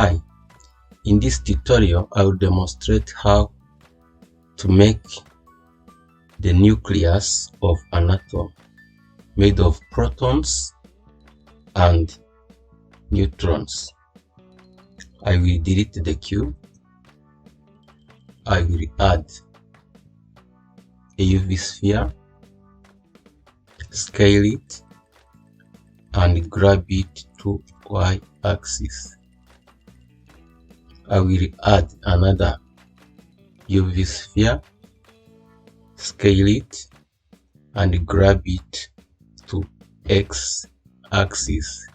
Hi, in this tutorial I will demonstrate how to make the nucleus of an atom made of protons and neutrons. I will delete the cube. I will add a UV sphere, scale it, and grab it to y-axis. I will add another UV sphere, scale it, and grab it to x-axis.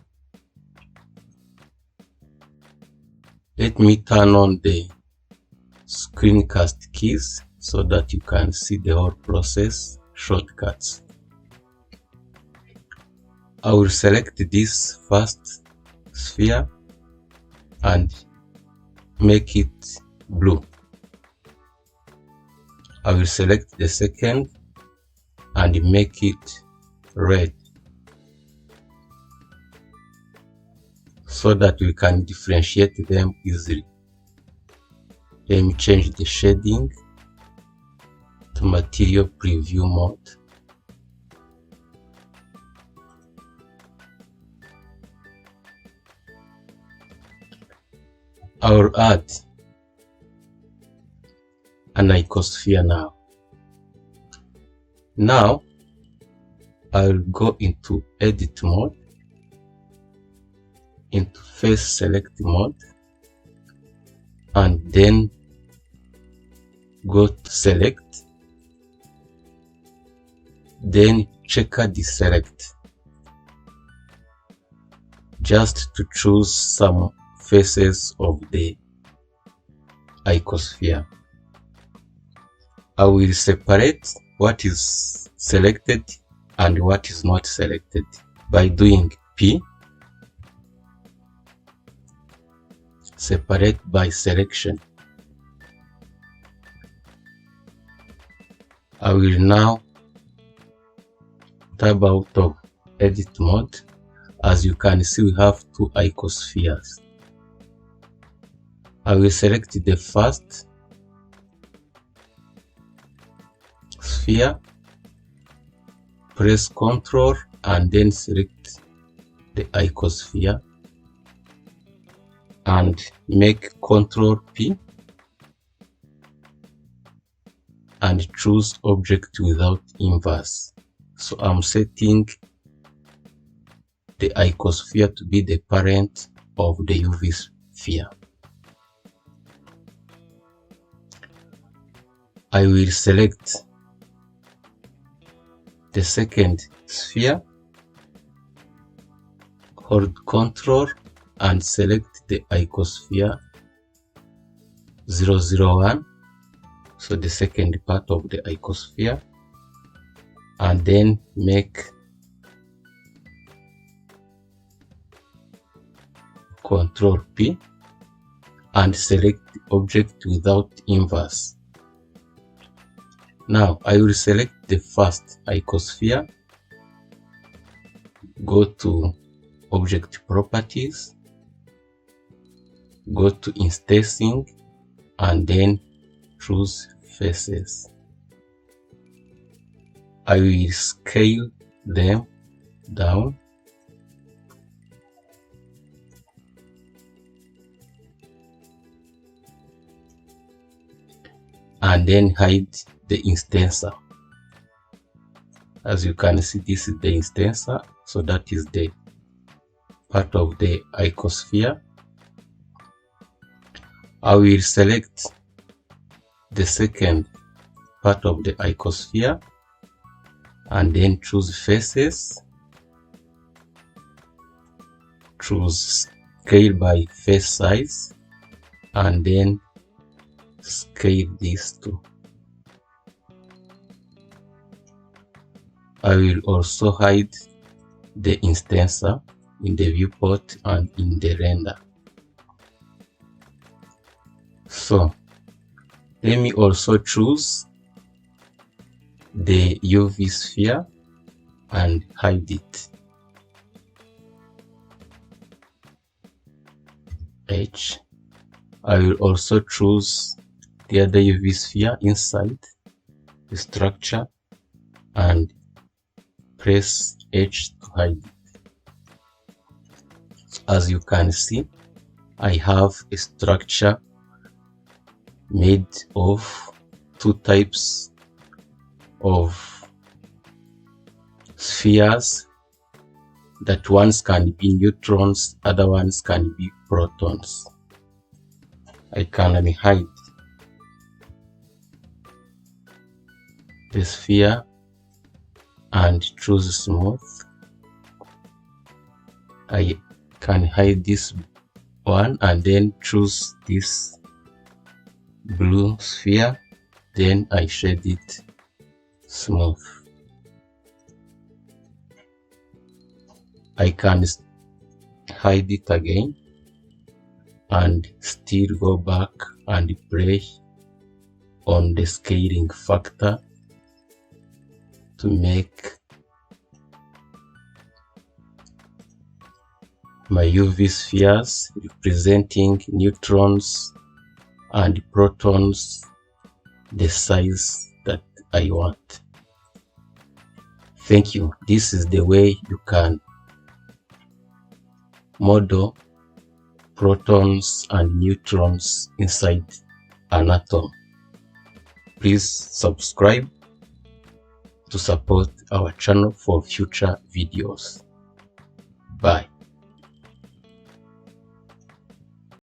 Let me turn on the screencast keys so that you can see the whole process shortcuts. I will select this first sphere and make it blue. I will select the second and make it red so that we can differentiate them easily. Let me change the shading to material preview mode. I will add an icosphere now. Now I will go into edit mode, into face select mode, and then go to select, then checker deselect, just to choose some faces of the icosphere. I will separate what is selected and what is not selected by doing P, separate by selection. I will now tab out of edit mode. As you can see, we have two icospheres. I will select the first sphere, press Ctrl and then select the icosphere and make Ctrl P and choose object without inverse. So I'm setting the icosphere to be the parent of the UV sphere. I will select the second sphere, hold Ctrl and select the icosphere 001, so the second part of the icosphere, and then make Ctrl P and select the object without inverse. Now I will select the first icosphere, go to object properties, go to instancing, and then choose faces. I will scale them down and then hide the instancer. As you can see, this is the instancer, so that is the part of the icosphere. I will select the second part of the icosphere and then choose faces, choose scale by face size, and then scale these two. I will also hide the instancer in the viewport and in the render. So let me also choose the UV sphere and hide it. H. I will also choose the other UV sphere inside the structure and press H to hide it. As you can see, I have a structure made of two types of spheres, that ones can be neutrons, other ones can be protons. I can hide the sphere and choose smooth. I can hide this one and then choose this blue sphere, then I shade it smooth. I can hide it again and still go back and play on the scaling factor to make my UV spheres representing neutrons and protons the size that I want. Thank you. This is the way you can model protons and neutrons inside an atom. Please subscribe to support our channel for future videos. Bye.